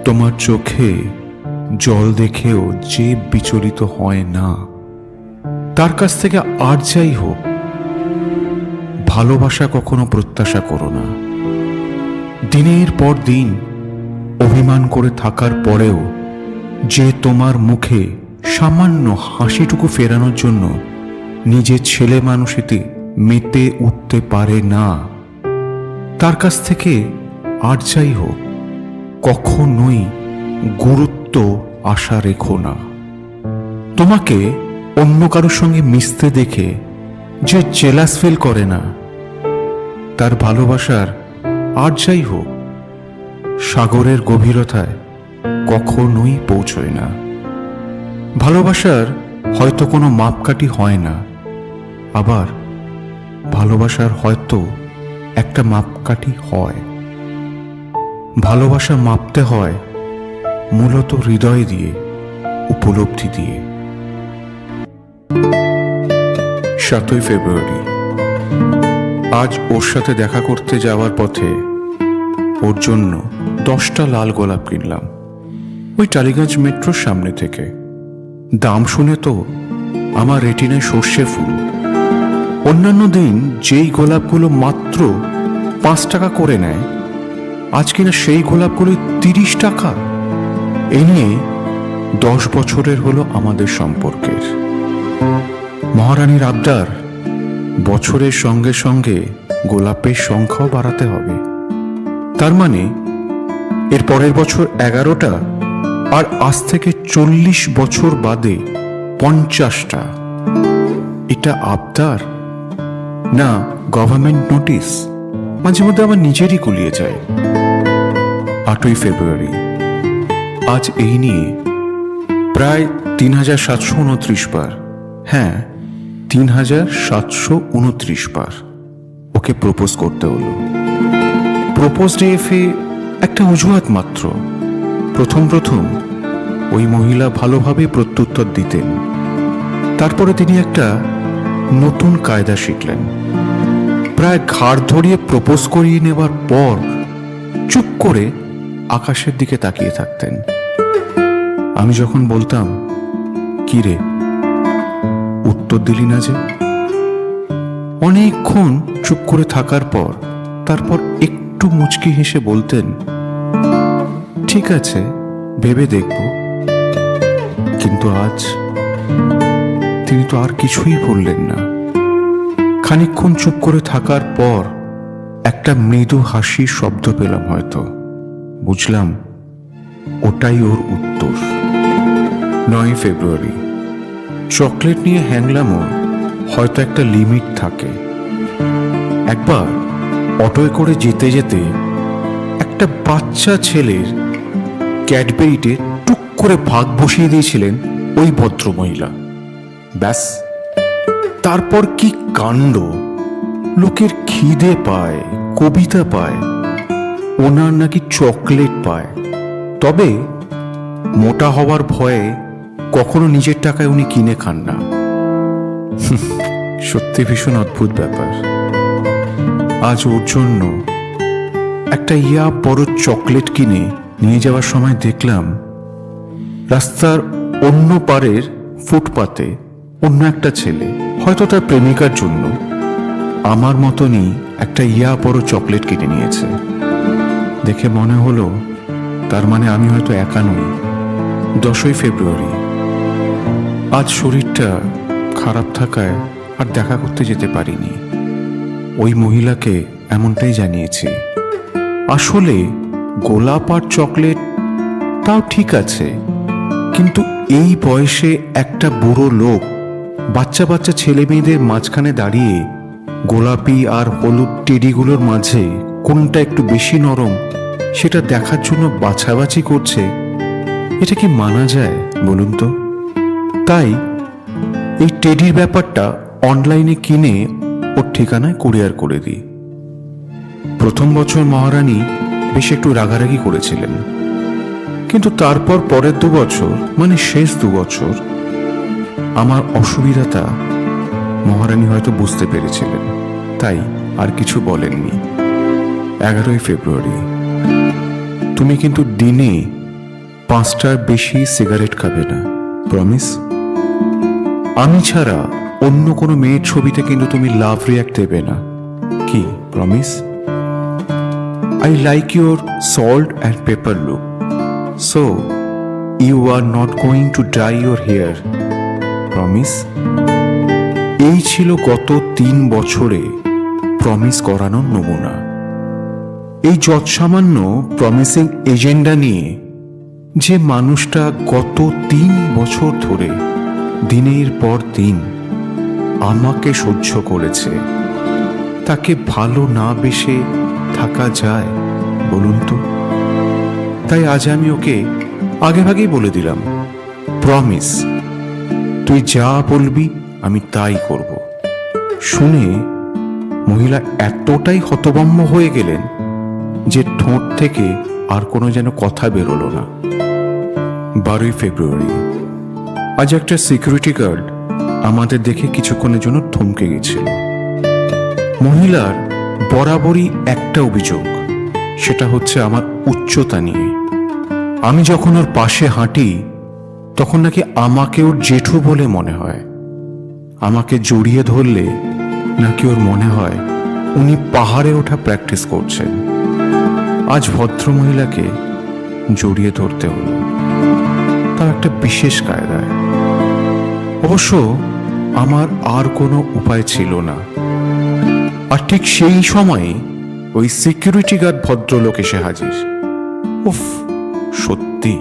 তোমার চোখে জল দেখেও যে বিচলিত হয় না, তার কাছ থেকে আর যাই হোক ভালোবাসা কখনো প্রত্যাশা করো না। দিনের পর দিন অভিমান করে থাকার পরেও যে তোমার মুখে সামান্য হাসিটুকু ফেরানোর জন্য নিজের ছেলে মানুষেতে মেতে উঠতে পারে না, তার কাছ থেকে আর যাই হোক কখনোই গুরুত্ব আশা রেখো না। তোমাকে অন্য কারোর সঙ্গে মিশতে দেখে যে জেলাস ফিল করে না, তার ভালোবাসার আর যাই হোক সাগরের গভীরতায় কখনোই পৌঁছয় না। ভালোবাসার হয়তো কোনো মাপকাঠি হয় না, আবার ভালোবাসার হয়তো একটা মাপকাঠি হয়। ভালোবাসা মাপতে হয় মূলত হৃদয় দিয়ে, উপলব্ধি দিয়ে। 7ই ফেব্রুয়ারি। আজ ওর সাথে দেখা করতে যাওয়ার পথে ওর জন্য 10টা লাল গোলাপ কিনলাম, ওই টালিগঞ্জ মেট্রোর সামনে থেকে। দাম শুনে তো আমার রেটিনায় সর্ষে ফুল। অন্যান্য দিন যেই গোলাপগুলো মাত্র 5 টাকা করে নেয়, আজ কিনা সেই গোলাপগুলো 30 টাকা। এই নিয়ে 10 বছরের হলো আমাদের সম্পর্কের। মহারানীর আবদার, বছরের সঙ্গে সঙ্গে গোলাপের সংখ্যাও বাড়াতে হবে। তার মানে এর পরের বছর 11টা, আর আজ থেকে 40 বছর বাদে 50টা। এটা আবদার না গভর্নমেন্ট নোটিশ? মাঝে মধ্যে আমার নিজেরই গুলিয়ে যায়। 8ই ফেব্রুয়ারি। আজ এই নিয়ে প্রায় 3729 বার, হ্যাঁ 3729 বার ওকে প্রপোজ করতে হলো। প্রপোজ ডেফে একটা অজুহাত মাত্র। প্রথম ওই মহিলা ভালোভাবে প্রত্যুত্তর দিতেন, তারপরে তিনি একটা নতুন কায়দা শিখলেন। প্রায় ঘাড় ধরিয়ে প্রপোজ করিয়ে নেবার পর চুপ করে আকাশের দিকে তাকিয়ে থাকতেন। আমি যখন বলতাম, কি রে উত্তর দিলি না যে, অনেকক্ষণ চুপ করে থাকার পর তারপর একটু মুচকি হেসে বলতেন, ঠিক আছে ভেবে দেখব। কিন্তু আজ তিনি তো আর কিছুই বললেন না। খানিকক্ষণ চুপ করে থাকার পর একটা মৃদু হাসির শব্দ পেলাম, হয়তো বুঝলাম ওটাই ওর উত্তর। 9ই ফেব্রুয়ারি। চকলেট নিয়ে হ্যাংলামও হয়তো একটা লিমিট থাকে। একবার অটোয় করে যেতে যেতে একটা বাচ্চা ছেলের ক্যাডবেরিতে টুক করে ভাগ বসিয়ে দিয়েছিলেন ওই ভদ্রমহিলা। ব্যাস, তারপর কি কাণ্ড! লোকের খিদে পায়, কবিতা পায়, ওনার নাকি চকলেট পায়। তবে মোটা হওয়ার ভয়ে কখনো নিজের টাকায় উনি কিনে খান না। সত্যি ভীষণ অদ্ভুত ব্যাপার। আজ ওর জন্য একটা বড় চকলেট কিনে নিয়ে যাওয়ার সময় দেখলাম রাস্তার অন্য পারের ফুটপাতে অন্য একটা ছেলে, হয়তো তার প্রেমিকার জন্য আমার মতনই একটা বড় চকলেট কিনে নিয়েছে। দেখে মনে হলো তার মানে আমি হয়তো একা নই। 10ই ফেব্রুয়ারি। আজ শরীরটা খারাপ থাকায় আর দেখা করতে যেতে পারিনি। ওই মহিলাকে এমনটাই জানিয়েছি। আসলে গোলাপ আর চকলেট তাও ঠিক আছে, কিন্তু এই বয়সে একটা বুড়ো লোক বাচ্চা বাচ্চা ছেলে মেয়েদের মাঝখানে দাঁড়িয়ে গোলাপি আর হলুদ টেডিগুলোর মাঝে কোনটা একটু বেশি নরম সেটা দেখার জন্য বাছাবাছি করছে, এটা কি মানা যায় বলুন তো? তাই এই টেডির ব্যাপারটা অনলাইনে কিনে ওর ঠিকানায় কুরিয়ার করে দিই। প্রথম বছর মহারানী বেশ একটু রাগারাগি করেছিলেন, কিন্তু তারপর পরের 2 বছর, মানে শেষ 2 বছর, আমার অসুবিধাটা মহারানী হয়তো বুঝতে পেরেছিলেন, তাই আর কিছু বলেননি। 11ই ফেব্রুয়ারি। তুমি কিন্তু দিনে 5টার বেশি সিগারেট খাবে না, প্রমিস? আমি ছাড়া অন্য কোনো মেয়ের ছবিতে কিন্তু তুমি লাভ রিয়াক্ট দেবে না, কি promise? I like your salt and pepper look, so you are not going to dye your hair, promise? এই ছিল গত 3 বছরে প্রমিস করানোর নমুনা। এই যৎসামান্য প্রমিসিং এজেন্ডা নিয়ে যে মানুষটা গত 3 বছর ধরে দিনের পর দিন আমাকে সহ্য করেছে, তাকে ভালো না বেসে থাকা যায় বলুন তো? তাই আজ আমি ওকে আগেভাগেই বলে দিলাম, প্রমিস, তুই যা বলবি আমি তাই করব। শুনে মহিলা এতটাই হতভম্ব হয়ে গেলেন যে ঠোঁট থেকে আর কোনো যেন কথা বেরোলো না। 12ই ফেব্রুয়ারি। আজ একটা সিকিউরিটি গার্ড আমাদের দেখে কিছুক্ষণের জন্য থমকে গেছিল। মহিলার বরাবরই একটা অভিযোগ, সেটা হচ্ছে আমার উচ্চতা নিয়ে। আমি যখন ওর পাশে হাঁটি তখন নাকি আমাকে ওর জেঠু বলে মনে হয়। আমাকে জড়িয়ে ধরলে নাকি ওর মনে হয় উনি পাহাড়ে ওঠা প্র্যাকটিস করছেন। আজ ভদ্রমহিলাকে জড়িয়ে ধরতে হলো, তার একটা বিশেষ কায়দায়। অবশ্য আমার আর কোনো উপায় ছিল না। আর ঠিক সেই সময়ে ওই সিকিউরিটি গার্ড ভদ্রলোক এসে হাজির। উফ, সত্যি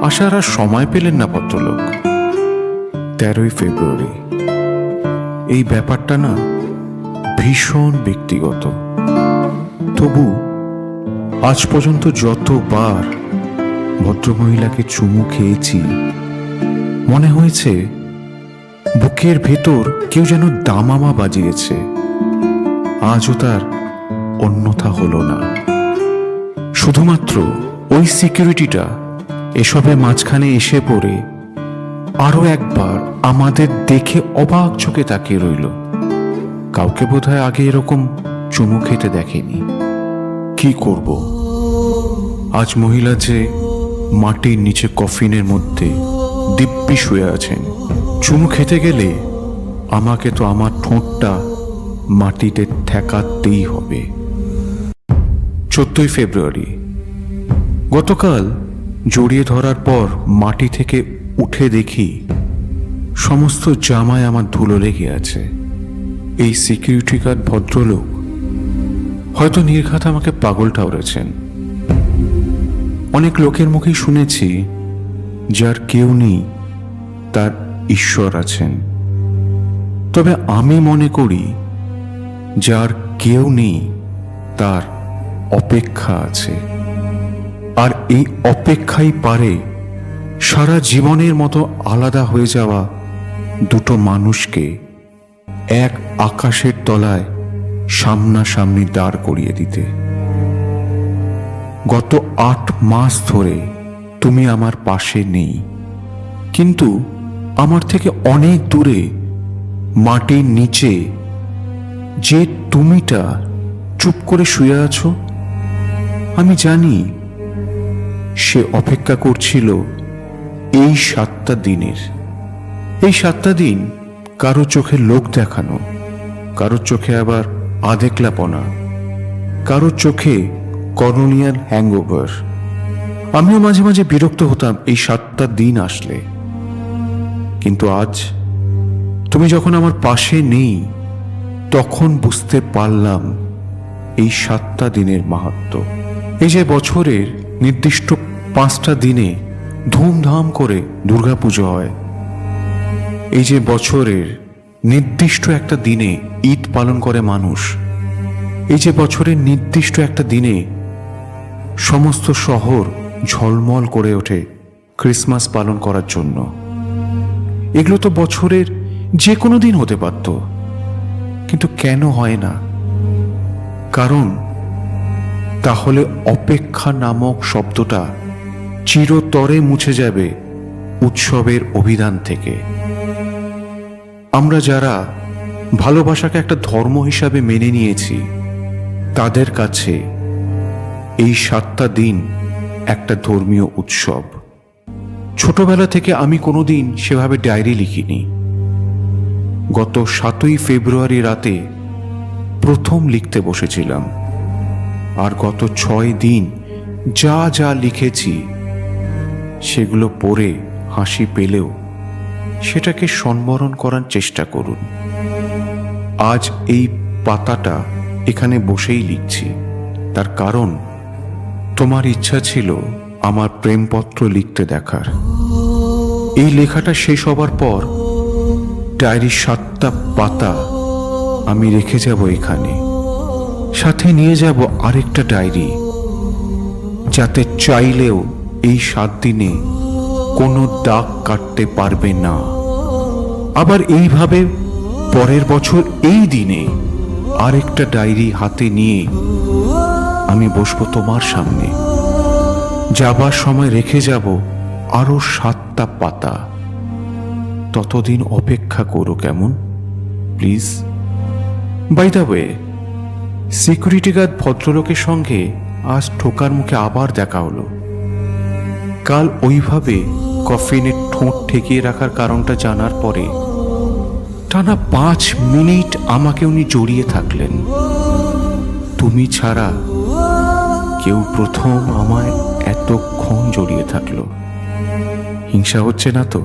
আসার আর সময় পেলেন না ভদ্রলোক। 13ই ফেব্রুয়ারি। এই ব্যাপারটা না ভীষণ ব্যক্তিগত, তবু আজ পর্যন্ত যতবার ভদ্রমহিলাকে চুমু খেয়েছি মনে হয়েছে বুকের ভেতর কেউ যেন দামামা বাজিয়েছে। আজও তার অন্যথা হলো না। শুধুমাত্র ওই সিকিউরিটিটা এসবের মাঝখানে এসে পড়ে আরো একবার আমাদের দেখে অবাক চোখে তাকিয়ে রইল। কাউকে বোধহয় আগে এরকম চুমু খেতে দেখেনি। কি করব? আজ মহিলা যে মাটির নিচে কফিনের মধ্যে দিব্যি শুয়ে আছেন। চুমু খেতে গেলে আমাকে তো আমার ঠোঁটটা মাটিতে ঠেকাতেই হবে। 14ই ফেব্রুয়ারি। গতকাল জড়িয়ে ধরার পর মাটি থেকে উঠে দেখি সমস্ত জামায় আমার ধুলো লেগে আছে। এই সিকিউরিটি গার্ড ভদ্রলোক হয়তো নির্ঘাত আমাকে পাগল ঠাউরেছেন। অনেক লোকের মুখেই শুনেছি যার কেউ নেই তার ঈশ্বর আছেন, তবে আমি মনে করি যার কেউ নেই তার অপেক্ষা আছে। আর এই অপেক্ষাই পারে সারা জীবনের মতো আলাদা হয়ে যাওয়া দুটো মানুষকে এক আকাশের তলায় সামনাসামনি দাঁড় করিয়ে দিতে। গত 8 মাস ধরে তুমি আমার পাশে নেই, কিন্তু আমার থেকে অনেক দূরে মাটির নিচে যে তুমিটা চুপ করে শুয়ে আছো, আমি জানি সে অপেক্ষা করছিল এই 7টা দিনের। এই 7টা দিন কারো চোখে লোক দেখানো, কারো চোখে আবার আধেকলাপনা, কারো চোখে কলোনিয়াল হ্যাংওভার। আমিও মাঝে মাঝে বিরক্ত হতাম এই 7টা দিন আসলে, কিন্তু আজ তুমি যখন আমার পাশে নেই তখন বুঝতে পারলাম এই 7টা দিনের মাহাত্ম্য। এই যে বছরের নির্দিষ্ট 5টা দিনে ধুমধাম করে দুর্গাপুজো হয়, এই যে বছরের নির্দিষ্ট একটা দিনে ঈদ পালন করে মানুষ, এই যে বছরের নির্দিষ্ট একটা দিনে সমস্ত শহর ঝলমল করে ওঠে ক্রিসমাস পালন করার জন্য, এগুলো তো বছরের যে কোনো দিন হতে পারত, কিন্তু কেন হয় না? কারণ তাহলে অপেক্ষা নামক শব্দটা চিরতরে মুছে যাবে উৎসবের অভিধান থেকে। আমরা যারা ভালোবাসাকে একটা ধর্ম হিসাবে মেনে নিয়েছি, তাদের কাছে এই 7টা দিন একটা ধর্মীয় উৎসব। ছোটবেলা থেকে আমি কোনোদিন সেভাবে ডায়েরি লিখিনি। গত 7ই ফেব্রুয়ারি রাতে প্রথম লিখতে বসেছিলাম, আর গত 6 দিন যা যা লিখেছি সেগুলো পড়ে হাসি পেলেও সেটাকে সম্বরণ করার চেষ্টা করুন। আজ এই পাতাটা এখানে বসেই লিখছি, তার কারণ তোমার ইচ্ছা ছিল আমার প্রেমপত্র লিখতে দেখার। এই লেখাটা শেষ হবার পর ডায়েরির 7টা পাতা আমি রেখে যাব এখানে, সাথে নিয়ে যাব আরেকটা ডায়েরি, যাতে চাইলেও এই 7 দিনে কোনো দাগ কাটতে পারবে না। আবার এইভাবে পরের বছর এই দিনে আরেকটা ডায়েরি হাতে নিয়ে আমি বসবো তোমার সামনে। যাবার সময় রেখে যাব আরো 7টা পাতা। ততদিন অপেক্ষা করো, কেমন? Please. By the way, security guard ভদ্রলোকের সঙ্গে আজ ঠোকার মুখে আবার দেখা হলো। কাল ওইভাবে কফিনে ঠোঁট ঠেকিয়ে রাখার কারণটা জানার পরে টানা 5 মিনিট আমাকে উনি জড়িয়ে থাকলেন। তুমি ছাড়া কেউ প্রথম আমায় এতক্ষণ জড়িয়ে থাকলো। হিংসা হচ্ছে না তো?